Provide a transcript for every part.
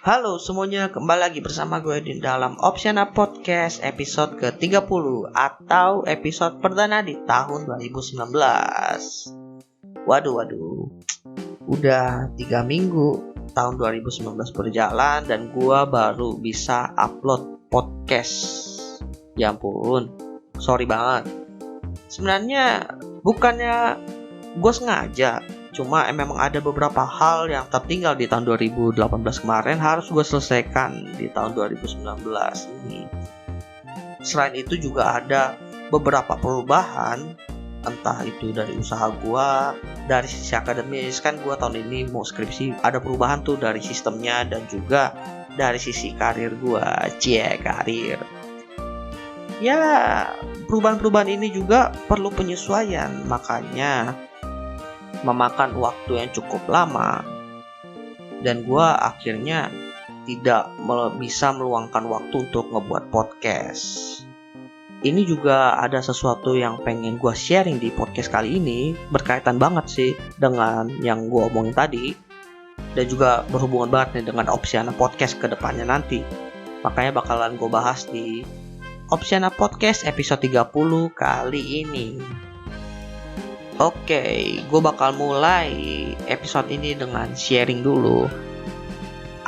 Halo semuanya, kembali lagi bersama gue di dalam Opsiana Podcast episode ke-30 atau episode perdana di tahun 2019. Waduh, udah 3 minggu tahun 2019 berjalan dan gue baru bisa upload podcast. Ya ampun, sorry banget. Sebenarnya bukannya gue sengaja, cuma memang ada beberapa hal yang tertinggal di tahun 2018 kemarin harus gue selesaikan di tahun 2019 ini. Selain itu juga ada beberapa perubahan, entah itu dari usaha gue, dari sisi akademis. Kan gue tahun ini mau skripsi, ada perubahan tuh dari sistemnya dan juga dari sisi karir gue. Karir. Ya, perubahan-perubahan ini juga perlu penyesuaian, makanya memakan waktu yang cukup lama dan gue akhirnya tidak bisa meluangkan waktu untuk ngebuat podcast. Ini juga ada sesuatu yang pengen gue sharing di podcast kali ini, berkaitan banget sih dengan yang gue omongin tadi dan juga berhubungan banget nih dengan Opsiana Podcast ke depannya nanti. Makanya bakalan gue bahas di Opsiana Podcast episode 30 kali ini. Oke, gue bakal mulai episode ini dengan sharing dulu.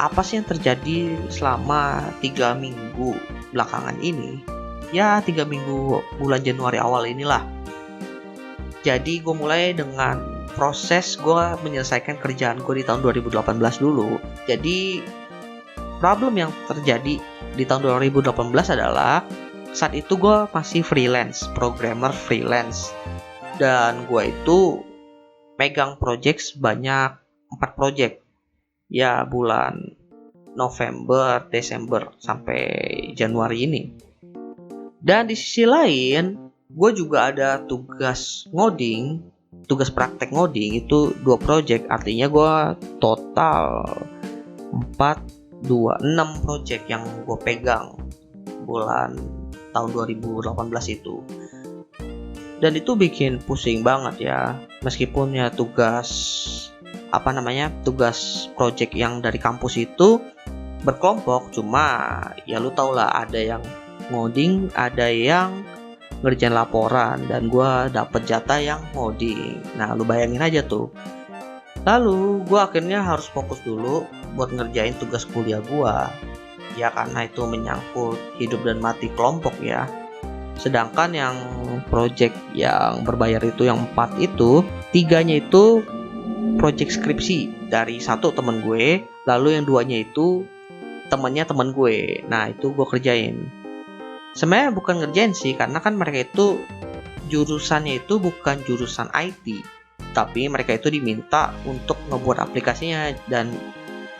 Apa sih yang terjadi selama 3 minggu belakangan ini? Ya, 3 minggu bulan Januari awal inilah. Jadi gue mulai dengan proses gue menyelesaikan kerjaan gue di tahun 2018 dulu. Jadi, problem yang terjadi di tahun 2018 adalah saat itu gue masih freelance, programmer freelance. Dan gue itu megang project sebanyak 4 project. Ya bulan November, Desember, sampai Januari ini. Dan di sisi lain, gue juga ada tugas ngoding, tugas praktek ngoding itu 2 project. Artinya gue total 6 project yang gue pegang bulan tahun 2018 itu. Dan itu bikin pusing banget ya. Meskipun ya tugas project yang dari kampus itu berkelompok, cuma ya lu tau lah, ada yang ngoding, ada yang ngerjain laporan, dan gue dapet jatah yang ngoding. Nah lu bayangin aja tuh. Lalu gue akhirnya harus fokus dulu buat ngerjain tugas kuliah gue. Ya karena itu menyangkut hidup dan mati kelompok ya. Sedangkan yang project yang berbayar itu yang 4 itu, 3-nya itu project skripsi dari satu temen gue, lalu yang 2-nya itu temennya temen gue. Nah itu gue kerjain. Sebenarnya bukan ngerjain sih, karena kan mereka itu jurusannya itu bukan jurusan IT, tapi mereka itu diminta untuk ngebuat aplikasinya dan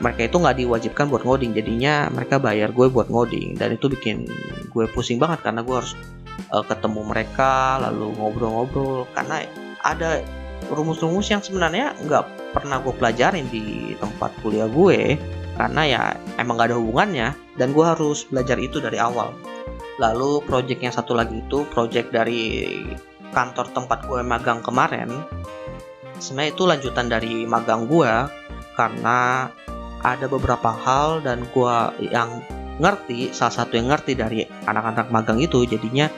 mereka itu nggak diwajibkan buat ngoding. Jadinya mereka bayar gue buat ngoding, dan itu bikin gue pusing banget karena gue harus ketemu mereka lalu ngobrol-ngobrol, karena ada rumus-rumus yang sebenarnya nggak pernah gue pelajarin di tempat kuliah gue, karena ya emang nggak ada hubungannya, dan gue harus belajar itu dari awal. Lalu project yang satu lagi itu project dari kantor tempat gue magang kemarin. Sebenarnya itu lanjutan dari magang gue, karena ada beberapa hal dan gue yang ngerti, salah satu yang ngerti dari anak-anak magang itu, jadinya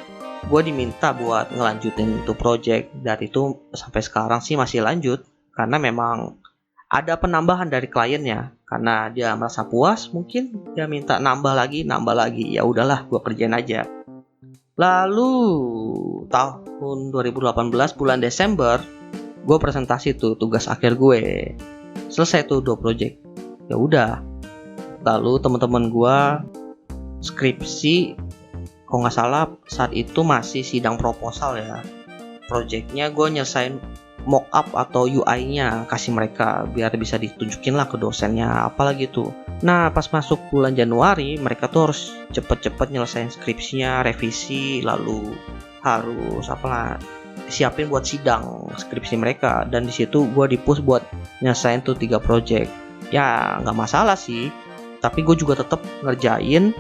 gue diminta buat ngelanjutin itu project. Dari itu sampai sekarang sih masih lanjut, karena memang ada penambahan dari kliennya, karena dia merasa puas, mungkin dia minta nambah lagi. Ya udahlah, gue kerjain aja. Lalu tahun 2018 bulan Desember, gue presentasi tuh tugas akhir gue, selesai tuh 2 project. Ya udah, lalu teman-teman gue skripsi, kalau nggak salah saat itu masih sidang proposal ya. Projectnya gue nyelesain mockup atau UI-nya kasih mereka biar bisa ditunjukin lah ke dosennya apalagi tuh. Nah pas masuk bulan Januari mereka tuh harus cepet-cepet nyelesain skripsinya, revisi, lalu harus siapin buat sidang skripsi mereka, dan di situ gue di-push buat nyelesain tuh 3 project. Ya nggak masalah sih, tapi gue juga tetap ngerjain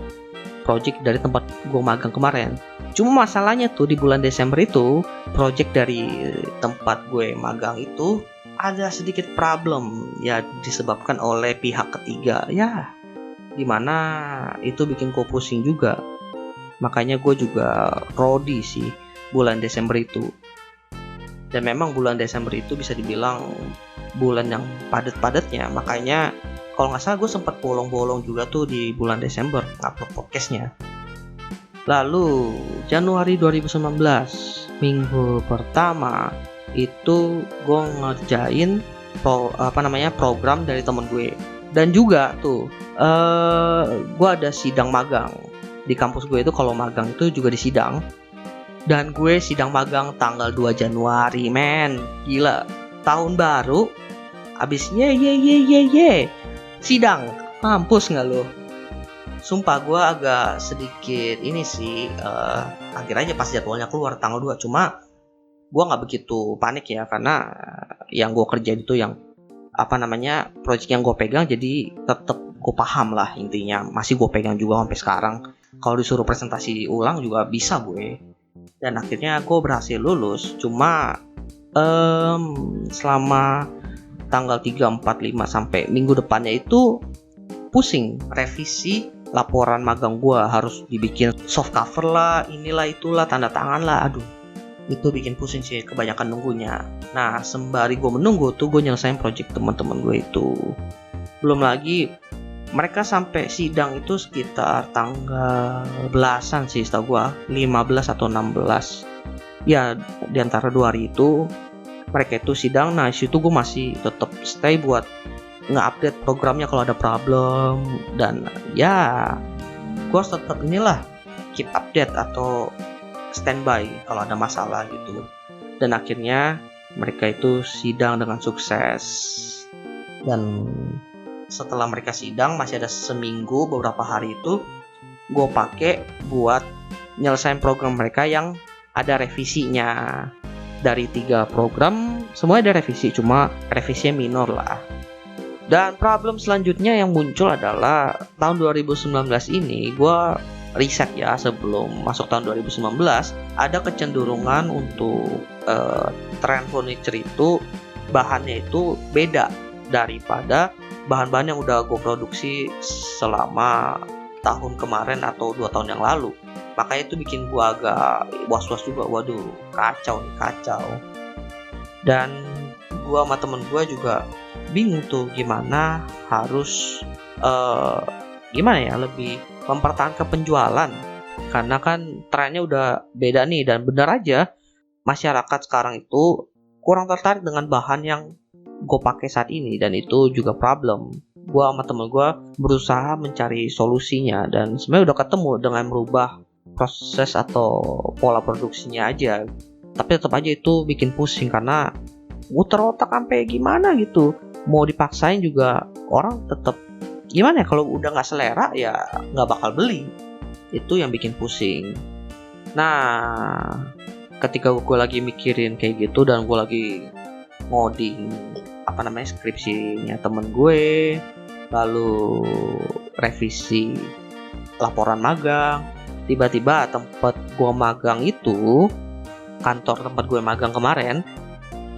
project dari tempat gue magang kemarin. Cuma masalahnya tuh di bulan Desember itu project dari tempat gue magang itu ada sedikit problem ya, disebabkan oleh pihak ketiga ya, dimana itu bikin gue pusing juga. Makanya gue juga rodi sih bulan Desember itu. Dan memang bulan Desember itu bisa dibilang bulan yang padat-padatnya, makanya kalau nggak salah gue sempat bolong-bolong juga tuh di bulan Desember upload podcastnya. Lalu Januari 2019 minggu pertama itu gue ngerjain program dari temen gue, dan juga tuh gue ada sidang magang di kampus gue itu. Kalau magang itu juga disidang, dan gue sidang magang tanggal 2 Januari men, gila, tahun baru abis ye sidang, mampus nggak lo? Sumpah gue agak sedikit ini sih, kaget aja pas jadwalnya keluar tanggal 2. Cuma gue nggak begitu panik ya, karena yang gue kerjain itu yang project yang gue pegang, jadi tetap gue paham lah intinya, masih gue pegang juga sampai sekarang. Kalau disuruh presentasi ulang juga bisa gue, dan akhirnya gue berhasil lulus. Cuma selama tanggal 3, 4, 5 sampai minggu depannya itu pusing revisi laporan magang gue, harus dibikin soft cover lah, inilah itulah, tanda tangan lah, aduh itu bikin pusing sih, kebanyakan nunggunya. Nah sembari gue menunggu tuh gue nyelesain project teman-teman gue itu. Belum lagi mereka sampai sidang itu sekitar tanggal belasan sih setahu gue, 15 atau 16 ya, diantara 2 hari itu mereka itu sidang. Nah situ gue masih tetap stay buat nge-update programnya kalau ada problem, dan ya gue tetap inilah keep update atau standby kalau ada masalah gitu. Dan akhirnya mereka itu sidang dengan sukses, dan setelah mereka sidang masih ada seminggu, beberapa hari itu gue pakai buat nyelesain program mereka yang ada revisinya. Dari 3 program semuanya ada revisi, cuma revisinya minor lah. Dan problem selanjutnya yang muncul adalah tahun 2019 ini gue riset ya, sebelum masuk tahun 2019 ada kecenderungan untuk tren furniture itu bahannya itu beda daripada bahan-bahan yang udah gue produksi selama tahun kemarin atau 2 tahun yang lalu. Makanya itu bikin gue agak was-was juga, waduh kacau. Dan gue sama temen gue juga bingung tuh gimana harus lebih mempertahankan penjualan, karena kan trennya udah beda nih. Dan benar aja masyarakat sekarang itu kurang tertarik dengan bahan yang gue pakai saat ini, dan itu juga problem. Gue sama temen gue berusaha mencari solusinya, dan sebenarnya udah ketemu dengan merubah proses atau pola produksinya aja, tapi tetap aja itu bikin pusing karena muter otak sampai gimana gitu. Mau dipaksain juga orang tetap gimana ya, kalau udah nggak selera ya nggak bakal beli. Itu yang bikin pusing. Nah ketika gue lagi mikirin kayak gitu, dan gue lagi ngoding skripsinya temen gue, lalu revisi laporan magang, tiba-tiba tempat gue magang itu, kantor tempat gue magang kemarin,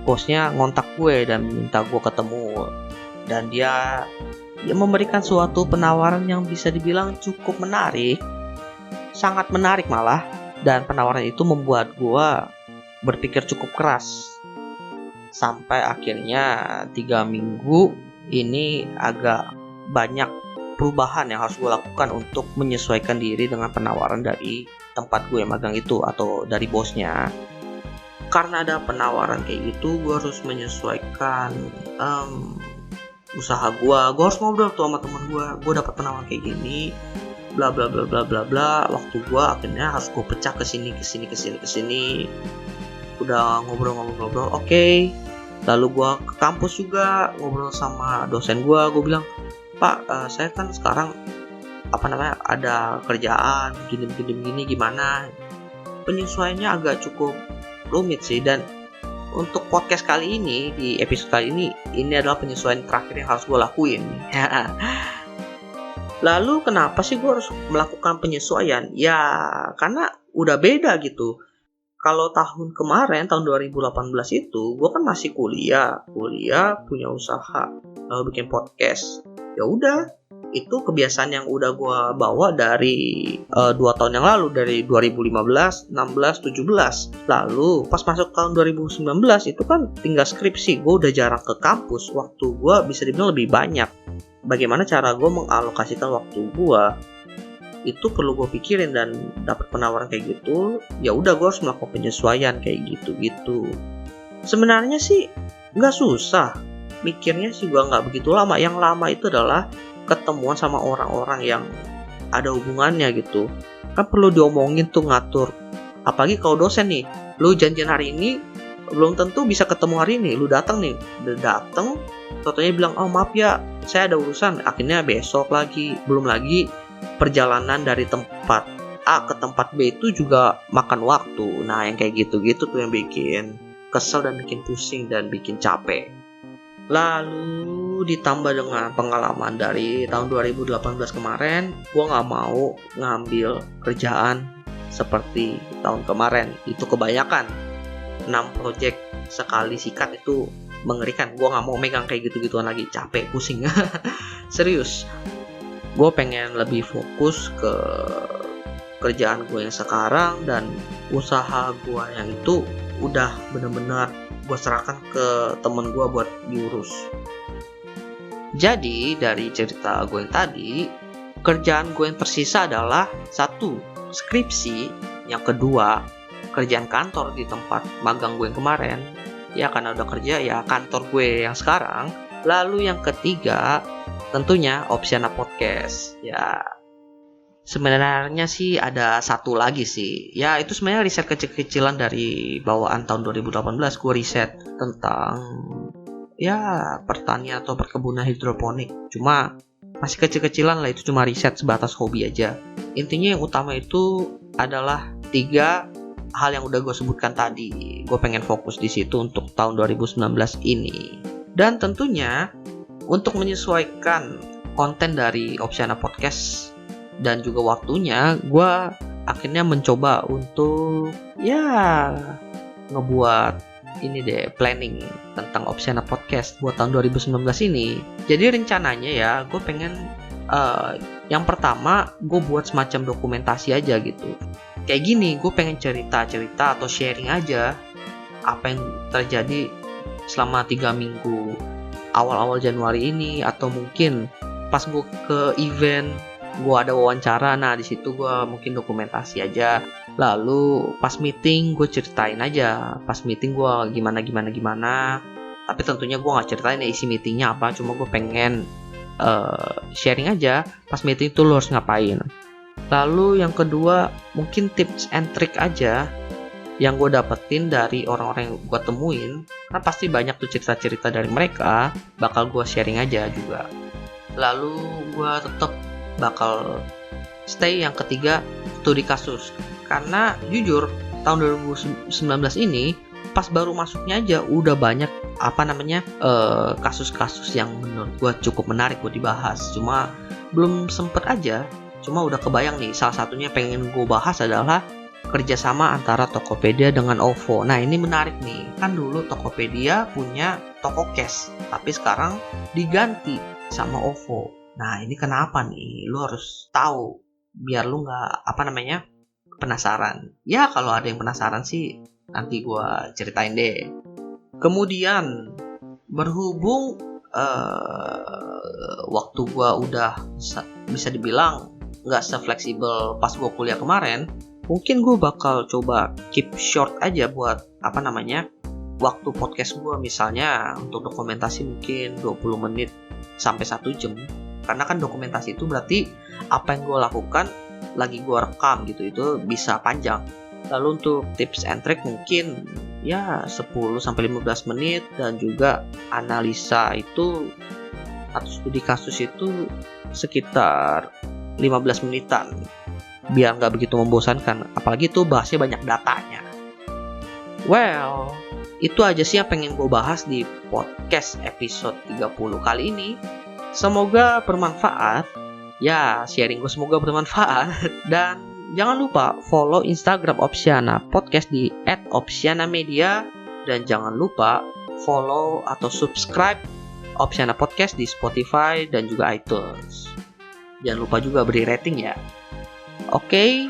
bosnya ngontak gue dan minta gue ketemu. Dan dia memberikan suatu penawaran yang bisa dibilang cukup menarik, sangat menarik malah. Dan penawaran itu membuat gue berpikir cukup keras, sampai akhirnya 3 minggu ini agak banyak perubahan yang harus gue lakukan untuk menyesuaikan diri dengan penawaran dari tempat gue magang itu atau dari bosnya. Karena ada penawaran kayak gitu, gue harus menyesuaikan usaha gue harus ngobrol tuh sama temen gue dapat penawaran kayak gini, bla bla bla bla bla bla. Waktu gue akhirnya harus gue pecah ke sini. Udah ngobrol. Oke, Lalu gue ke kampus juga, ngobrol sama dosen gue bilang, Pak, saya kan sekarang ada kerjaan gini gimana. Penyesuaiannya agak cukup rumit sih, dan untuk podcast kali ini, di episode kali ini adalah penyesuaian terakhir yang harus gue lakuin. Lalu kenapa sih gue harus melakukan penyesuaian? Ya karena udah beda gitu. Kalau tahun kemarin, tahun 2018 itu, gue kan masih kuliah punya usaha, lalu bikin podcast. Ya udah, itu kebiasaan yang udah gue bawa dari 2 tahun yang lalu, dari 2015, 16, 17. Lalu pas masuk tahun 2019 itu kan tinggal skripsi, gue udah jarang ke kampus, waktu gue bisa dibilang lebih banyak. Bagaimana cara gue mengalokasikan waktu gue? Itu perlu gue pikirin, dan dapat penawaran kayak gitu, ya udah gue harus melakukan penyesuaian kayak gitu. Sebenarnya sih nggak susah, mikirnya sih gue nggak begitu lama. Yang lama itu adalah ketemuan sama orang-orang yang ada hubungannya gitu. Kan perlu diomongin tuh, ngatur. Apalagi kalau dosen nih, lu janjian hari ini belum tentu bisa ketemu hari ini. Lu datang nih, udah datang, contohnya bilang, oh maaf ya, saya ada urusan, akhirnya besok lagi. Belum lagi perjalanan dari tempat A ke tempat B itu juga makan waktu. Nah, yang kayak gitu-gitu tuh yang bikin kesel dan bikin pusing dan bikin capek. Lalu ditambah dengan pengalaman dari tahun 2018 kemarin, gue gak mau ngambil kerjaan seperti tahun kemarin. Itu kebanyakan 6 project sekali sikat, itu mengerikan. Gue gak mau megang kayak gitu-gituan lagi, capek, pusing. Serius, gue pengen lebih fokus ke kerjaan gue yang sekarang, dan usaha gue yang itu udah bener-bener gue serahkan ke temen gue buat diurus. Jadi dari cerita gue yang tadi, kerjaan gue yang tersisa adalah 1, skripsi. Yang kedua, kerjaan kantor di tempat magang gue yang kemarin. Ya karena udah kerja, ya kantor gue yang sekarang. Lalu yang ketiga, tentunya Opsiana Podcast. Ya sebenarnya sih ada satu lagi sih. Ya itu sebenarnya riset kecil-kecilan dari bawaan tahun 2018. Gue riset tentang pertanian atau perkebunan hidroponik. Cuma masih kecil-kecilan lah, itu cuma riset sebatas hobi aja. Intinya yang utama itu adalah 3 hal yang udah gue sebutkan tadi. Gue pengen fokus di situ untuk tahun 2019 ini. Dan tentunya untuk menyesuaikan konten dari Opsiana Podcast dan juga waktunya, gue akhirnya mencoba untuk ngebuat planning tentang Opsiana Podcast buat tahun 2019 ini. Jadi rencananya ya, gue pengen yang pertama gue buat semacam dokumentasi aja gitu. Kayak gini, gue pengen cerita-cerita atau sharing aja apa yang terjadi selama 3 minggu awal-awal Januari ini, atau mungkin pas gue ke event, gue ada wawancara, nah di situ gue mungkin dokumentasi aja. Lalu pas meeting gue ceritain aja, pas meeting gue gimana. Tapi tentunya gue nggak ceritain isi meetingnya apa, cuma gue pengen sharing aja pas meeting itu lo harus ngapain. Lalu yang kedua, mungkin tips and trick aja yang gue dapetin dari orang-orang yang gue temuin. Kan pasti banyak tuh cerita-cerita dari mereka, bakal gue sharing aja juga. Lalu gue tetap bakal stay yang ketiga, studi kasus. Karena jujur tahun 2019 ini pas baru masuknya aja udah banyak kasus-kasus yang menurut gue cukup menarik buat dibahas. Cuma belum sempet aja. Cuma udah kebayang nih, salah satunya pengen gue bahas adalah kerjasama antara Tokopedia dengan OVO. Nah ini menarik nih, kan dulu Tokopedia punya Tokokes, tapi sekarang diganti sama OVO. Nah ini kenapa nih? Lu harus tahu biar lu nggak penasaran. Ya kalau ada yang penasaran sih nanti gue ceritain deh. Kemudian berhubung waktu gue udah bisa dibilang nggak se-fleksibel pas gue kuliah kemarin, mungkin gue bakal coba keep short aja buat waktu podcast gue. Misalnya untuk dokumentasi mungkin 20 menit sampai 1 jam, karena kan dokumentasi itu berarti apa yang gue lakukan lagi gue rekam gitu, itu bisa panjang. Lalu untuk tips and trick mungkin ya 10-15 menit, dan juga analisa itu atau studi kasus itu sekitar 15 menitan, biar nggak begitu membosankan, apalagi tuh bahasnya banyak datanya. Well, itu aja sih yang pengen gue bahas di podcast episode 30 kali ini. Semoga bermanfaat. Ya, sharing gue semoga bermanfaat. Dan jangan lupa follow Instagram Opsiana Podcast di @opsianamedia. Dan jangan lupa follow atau subscribe Opsiana Podcast di Spotify dan juga iTunes. Jangan lupa juga beri rating ya. Oke,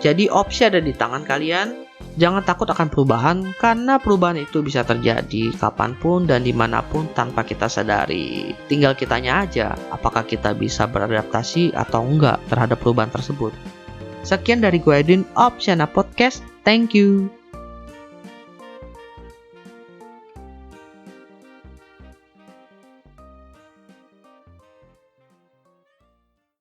jadi opsi ada di tangan kalian. Jangan takut akan perubahan, karena perubahan itu bisa terjadi kapanpun dan dimanapun tanpa kita sadari. Tinggal kitanya aja, apakah kita bisa beradaptasi atau enggak terhadap perubahan tersebut. Sekian dari gue Edwin, Opsiana Podcast. Thank you.